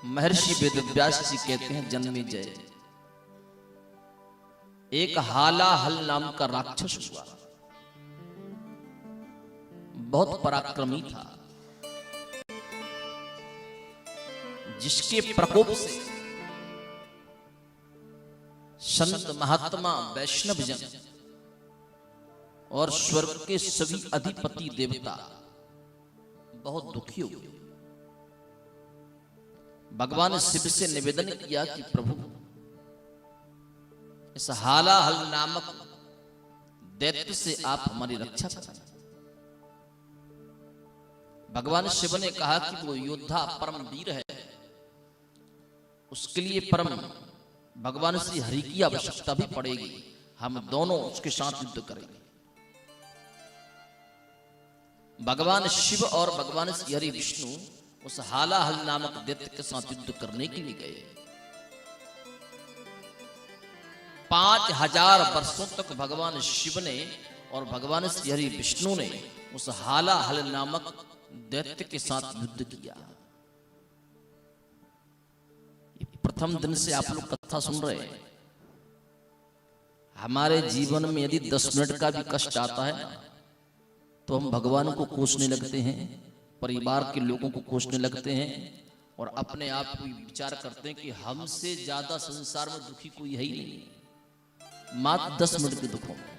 महर्षि वेदव्यास जी कहते हैं, जन्मे जय एक हालाहल नाम का राक्षस हुआ, बहुत पराक्रमी था, जिसके प्रकोप से संत महात्मा वैष्णव जन और स्वर्ग के सभी अधिपति देवता बहुत दुखी हो गए। भगवान शिव से निवेदन किया कि प्रभु, इस हालाहल नामक दैत्य से आप हमारी रक्षा करें। भगवान शिव ने कहा कि वो योद्धा परम वीर है, उसके लिए परम भगवान श्री हरि की आवश्यकता भी पड़ेगी, हम दोनों उसके साथ युद्ध करेंगे। भगवान शिव और भगवान श्री हरि विष्णु उस हालाहल नामक दैत्य के साथ युद्ध करने के लिए गए। 5000 वर्षों तक भगवान शिव ने और भगवान श्री हरि विष्णु ने उस हालाहल नामक दैत्य के साथ युद्ध किया। प्रथम दिन से आप लोग कथा सुन रहे हैं। हमारे जीवन में यदि 10 मिनट का भी कष्ट आता है तो हम भगवान को कोसने लगते हैं, परिवार के लोगों को कोसने लगते हैं और अपने आप को विचार करते हैं कि हमसे ज्यादा संसार में दुखी कोई है ही नहीं, मात्र 10 मिनट के दुखों में।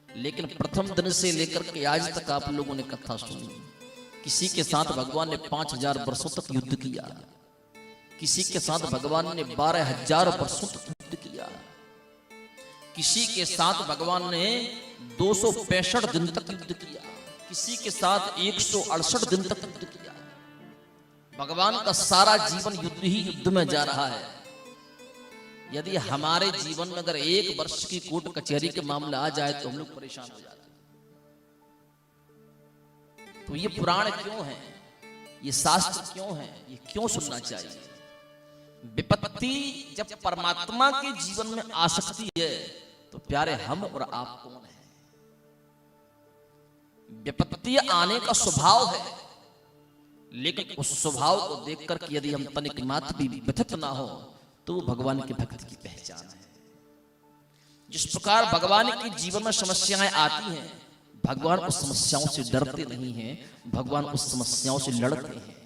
लेकिन प्रथम दिन से लेकर के आज तक आप लोगों ने कथा सुनी, किसी के साथ भगवान ने 5000 वर्षों तक युद्ध किया, किसी के साथ भगवान ने 12000 वर्षों तक युद्ध किया, किसी के साथ भगवान ने 265 दिन तक युद्ध किया, किसी के साथ 168 दिन तक युद्ध किया। भगवान का सारा जीवन युद्ध ही युद्ध में जा रहा है। यदि हमारे जीवन में अगर 1 वर्ष की कोर्ट कचहरी के मामला आ जाए तो हम लोग परेशान हो जाते हैं। तो ये पुराण क्यों है, ये शास्त्र क्यों है, ये क्यों सुनना चाहिए? विपत्ति जब परमात्मा के जीवन में आ सकती है तो प्यारे हम और आप कौन है? विपत्ति आने का स्वभाव है, लेकिन उस स्वभाव को देखकर के यदि हम तनिक मात्र भी व्यथित ना हो तो भगवान के भक्ति की पहचान है। जिस प्रकार भगवान के जीवन में समस्याएं आती हैं, भगवान उस समस्याओं से डरते नहीं हैं, भगवान उस समस्याओं से लड़ते हैं।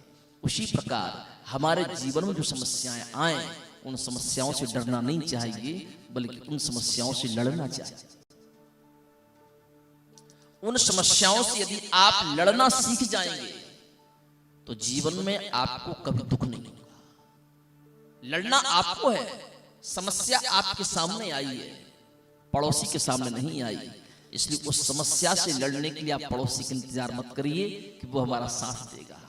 उसी प्रकार हमारे जीवन में जो समस्याएं आए, उन समस्याओं से डरना नहीं चाहिए, बल्कि उन समस्याओं से लड़ना चाहिए। उन समस्याओं से यदि आप लड़ना सीख जाएंगे तो जीवन में आपको कभी दुख नहीं होगा। लड़ना आपको है, समस्या आपके सामने आई है, पड़ोसी के सामने नहीं आई। इसलिए उस समस्या से लड़ने के लिए आप पड़ोसी का इंतजार मत करिए कि वो हमारा साथ देगा।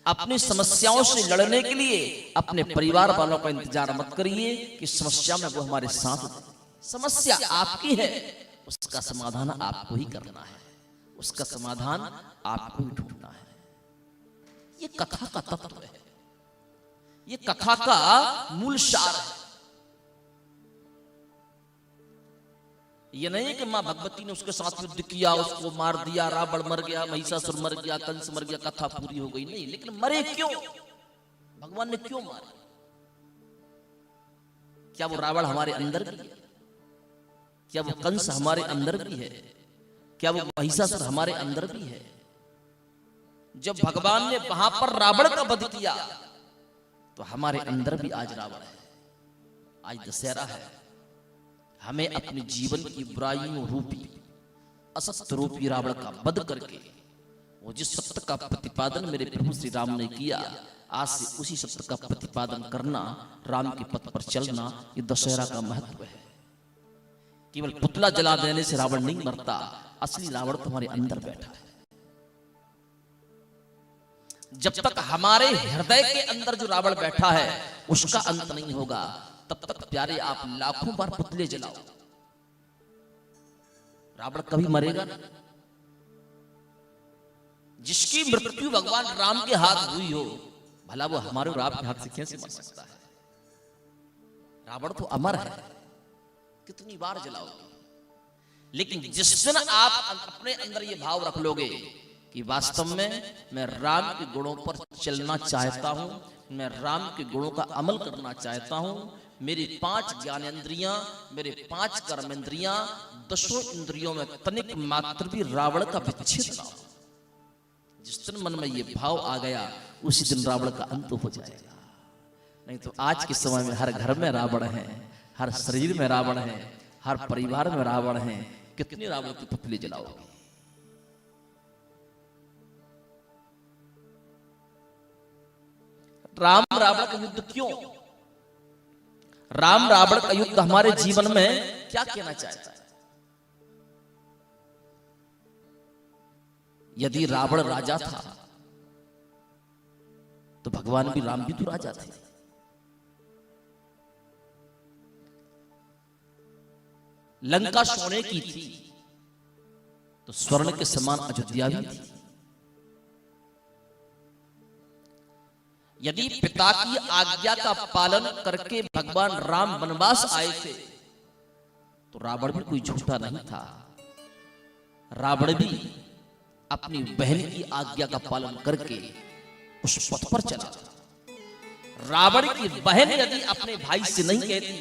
अपनी समस्याओं से लड़ने के लिए अपने परिवार वालों का इंतजार मत करिए कि समस्या में वो हमारे साथ दें। समस्या आपकी है, उसका समाधान आपको ही करना है, उसका समाधान आपको ही ढूंढना है। ये कथा का तत्व है, ये कथा का मूल सार है। ये नहीं कि मां भगवती ने उसके साथ युद्ध किया, उसको मार दिया, रावण मर गया, महिषासुर मर गया, कंस मर गया, कथा पूरी हो गई। नहीं, लेकिन मरे क्यों? भगवान ने क्यों मारे? क्या वो रावण हमारे अंदर भी है? क्या वो कंस हमारे अंदर भी है? क्या वो महिषासुर हमारे अंदर भी है? जब भगवान ने वहां पर रावण का वध किया तो हमारे अंदर भी आज रावण है। आज दशहरा है, हमें अपने जीवन की बुराइयों रूपी असत्य रूपी रावण का वध करके वो जिस सत्य का प्रतिपादन मेरे प्रभु श्री राम ने किया, आज से उसी सत्य का प्रतिपादन करना, राम के पथ पर चलना, ये दशहरा का महत्व है। केवल पुतला जला देने से रावण नहीं मरता, असली रावण तुम्हारे अंदर बैठा है। जब तक हमारे हृदय के अंदर जो रावण बैठा है उसका अंत नहीं होगा, तब तक प्यारे आप लाखों बार पुतले जलाओ, रावण कभी मरेगा नहीं। जिसकी मृत्यु भगवान राम के हाथ हुई हो, भला वो हमारे और आपके हाथ से कैसे मर सकता है? रावण तो अमर है, कितनी बार जलाओगे। लेकिन जिस दिन आप अपने अंदर ये भाव रख लोगे कि वास्तव में मैं राम के गुणों पर चलना चाहता हूं, मैं राम के गुणों का अमल करना चाहता हूं। मेरी 5 ज्ञानेंद्रियां, मेरे 5 कर्मेंद्रियां, 10 इंद्रियों में तनिक मात्र भी रावण का विच्छेद ना हो। जिस दिन मन में ये भाव आ गया उसी दिन रावण का अंत हो जाएगा। नहीं तो आज के समय में हर घर में रावण है, हर शरीर में रावण है, हर परिवार में रावण है। कितनी रावण की पुतली जलाओगे? राम रावण का युद्ध क्यों? राम रावण का युद्ध हमारे जीवन में क्या कहना चाहता है? यदि रावण राजा था तो भगवान भी राम भी तो राजा थे। लंका सोने की थी तो स्वर्ण के समान अयोध्या भी थी। यदि पिता की आज्ञा का पालन करके भगवान राम वनवास आए थे तो रावण भी कोई झूठा नहीं था। रावण भी अपनी बहन की आज्ञा का पालन करके उस पथ पर चला। रावण की बहन यदि अपने भाई से नहीं कहती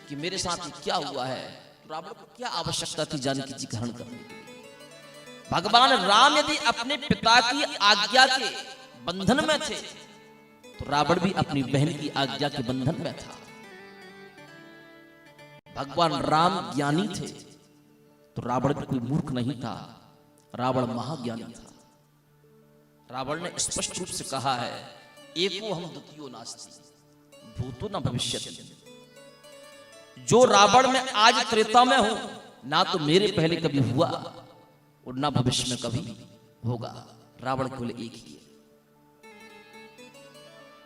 कि मेरे साथ क्या हुआ है, तो रावण को क्या आवश्यकता थी जानकी जी ग्रहण करने की? भगवान राम यदि अपने पिता की आज्ञा के बंधन में थे तो रावण भी अपनी बहन की आज्ञा के बंधन में था। भगवान राम ज्ञानी थे तो रावण भी कोई मूर्ख नहीं था, रावण महाज्ञानी था। रावण ने स्पष्ट रूप से कहा है, एको हम द्वितीयो नास्ति भूतो न भविष्यति। जो रावण में आज त्रेता में हूं, ना तो मेरे पहले कभी हुआ और ना भविष्य में कभी होगा। रावण केवल एक ही है।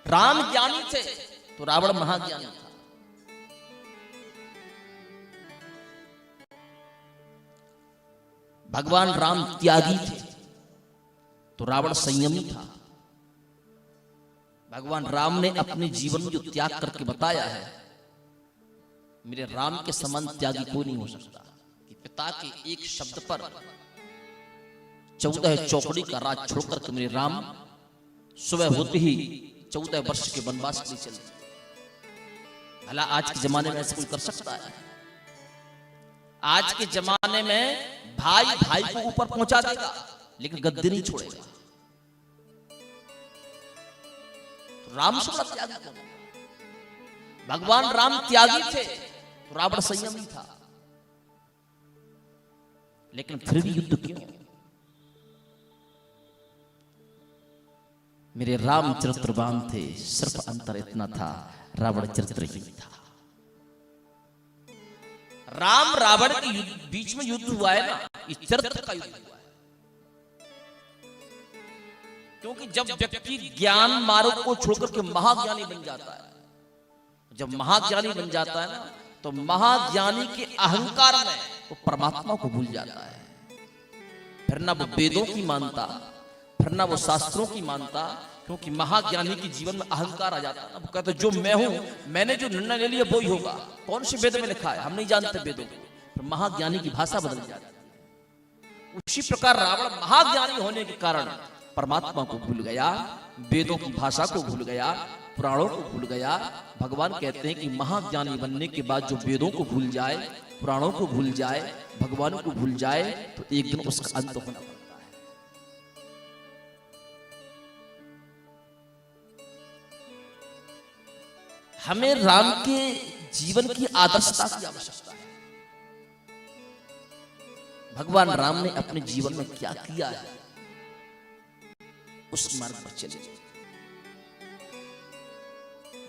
राम ज्ञानी थे तो रावण महाज्ञानी था। भगवान राम त्यागी थे तो रावण संयमी था। भगवान राम ने अपने जीवन में जो त्याग करके बताया है, मेरे राम के समान त्यागी कोई नहीं हो सकता। कि पिता के एक शब्द पर 14 चौकड़ी का राज छोड़कर के मेरे राम सुबह होते ही 14 वर्ष के वनवास के लिए चले। भला आज के जमाने में ऐसा कोई कर सकता है? आज के जमाने में भाई भाई को ऊपर पहुंचा देगा लेकिन गद्दी नहीं छोड़ेगा। तो राम से बड़ा त्यागी कौन? भगवान राम त्यागी थे तो रावण संयमी था। लेकिन फिर भी युद्ध क्यों? मेरे राम चरित्रवान थे, सिर्फ अंतर इतना था, रावण चरित्रहीन था। राम रावण के बीच में युद्ध हुआ है ना, ये चरित्र का युद्ध हुआ है। क्योंकि जब व्यक्ति ज्ञान मार्ग को छोड़कर के महाज्ञानी बन जाता है, जब महाज्ञानी बन जाता है ना, तो महाज्ञानी के अहंकार में वो परमात्मा को भूल जाता है। फिर ना वो वेदों की मानता, फिर ना वो शास्त्रों की मानता। क्योंकि महाज्ञानी के जीवन में अहंकार आ जाता है। अब कहते जो मैं हूं, मैंने जो निर्णय ले लिया वो ही होगा। कौन से वेद में लिखा है? हम नहीं जानते वेदों को। फिर महाज्ञानी की भाषा बदल जाती है। उसी प्रकार रावण महाज्ञानी होने के कारण परमात्मा को भूल गया, वेदों की भाषा को भूल गया, पुराणों को भूल गया। भगवान कहते हैं कि महाज्ञानी बनने के बाद जो वेदों को भूल जाए, पुराणों को भूल जाए, भगवान को भूल जाए, तो एक दिन उसका अंत होना पड़ता है। हमें राम के जीवन की आदर्शता की आवश्यकता है। भगवान राम ने अपने जीवन में क्या किया है, उस मार्ग पर चले।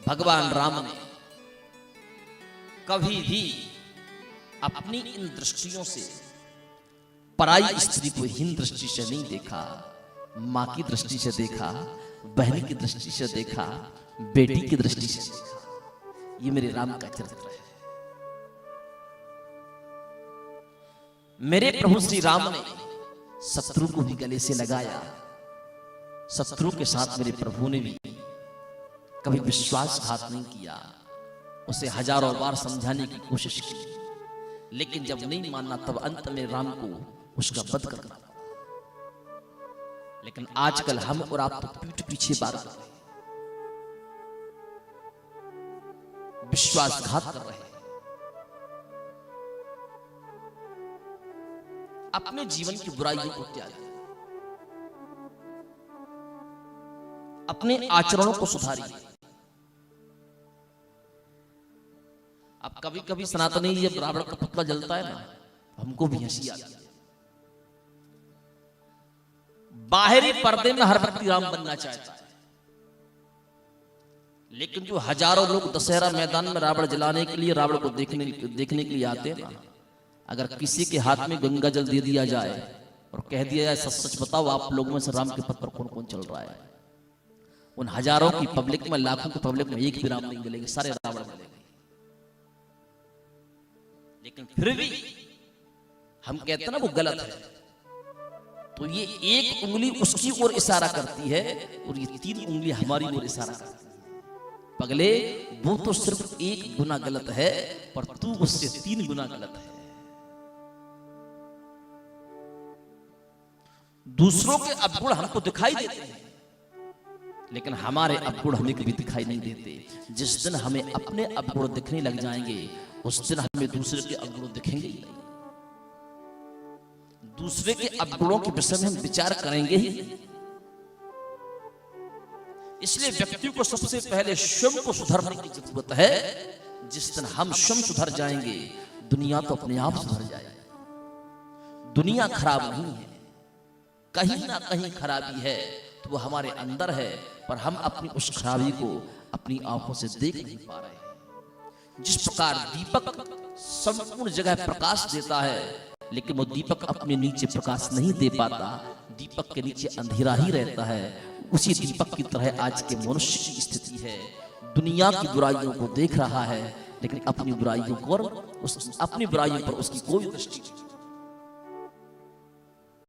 भगवान राम ने कभी भी अपनी इन दृष्टियों से पराई स्त्री को हीन दृष्टि से नहीं देखा। मां की दृष्टि से देखा, बहन की दृष्टि से देखा, बेटी की दृष्टि से देखा। ये मेरे राम का चरित्र है। मेरे प्रभु श्री राम ने शत्रु को भी गले से लगाया। शत्रु के साथ मेरे प्रभु ने भी कभी विश्वासघात नहीं किया। उसे हजारों बार समझाने की कोशिश की, लेकिन जब नहीं माना तब अंत में राम को उसका वध करना पड़ा। लेकिन आजकल हम और आप तो पीठ पीछे बात कर रहे हैं, विश्वासघात कर रहे हैं। अपने जीवन की बुराइयों को त्यागें, अपने आचरणों को सुधारिए। अब कभी कभी सनातनी जब रावण का पुतला जलता है ना, हमको भी हंसी आती है। बाहरी पर्दे में हर व्यक्ति राम बनना चाहता है, लेकिन जो हजारों लोग दशहरा मैदान में रावण जलाने के लिए, रावण को देखने के लिए आते हैं ना, अगर किसी के हाथ में गंगा जल दे दिया जाए और कह दिया जाए सच सच बताओ आप लोगों में से राम के पथ पर कौन कौन चल रहा है, उन हजारों की पब्लिक में, लाखों की पब्लिक में एक भी राम नहीं मिलेंगे, सारे रावण मिलेंगे। लेकिन फिर भी हम कहते हैं ना वो गलत है, तो ये एक उंगली उसकी ओर इशारा करती है और ये 3 उंगली हमारी ओर इशारा करती है। पगले, वो तो सिर्फ 1 गुना गलत है, पर तू उससे 3 गुना गलत है। दूसरों के अवगुण हमको दिखाई देते हैं, लेकिन हमारे अवगुण हमें कभी दिखाई नहीं देते। जिस दिन हमें अपने अवगुण दिखने लग जाएंगे, उस दिन हमें दूसरे के अवगुण दिखेंगे ही नहीं। दूसरे के अवगुणों के विषय में हम विचार करेंगे ही। इसलिए व्यक्ति को सबसे पहले स्वयं को सुधारने की जरूरत है। जिस दिन हम स्वयं सुधर जाएंगे, दुनिया तो अपने आप सुधर जाएगी। दुनिया खराब नहीं है, कहीं ना कहीं खराबी है तो वो हमारे अंदर है, पर हम अपनी उस खराबी को अपनी आंखों से देख नहीं पा रहे हैं। जिस प्रकार दीपक संपूर्ण जगह प्रकाश देता है, लेकिन वो दीपक अपने नीचे प्रकाश नहीं दे पाता, दीपक के नीचे अंधेरा ही रहता है। उसी दीपक की तरह आज के मनुष्य की स्थिति है। दुनिया की बुराइयों को देख रहा है, लेकिन अपनी बुराइयों पर उसकी कोई दृष्टि नहीं।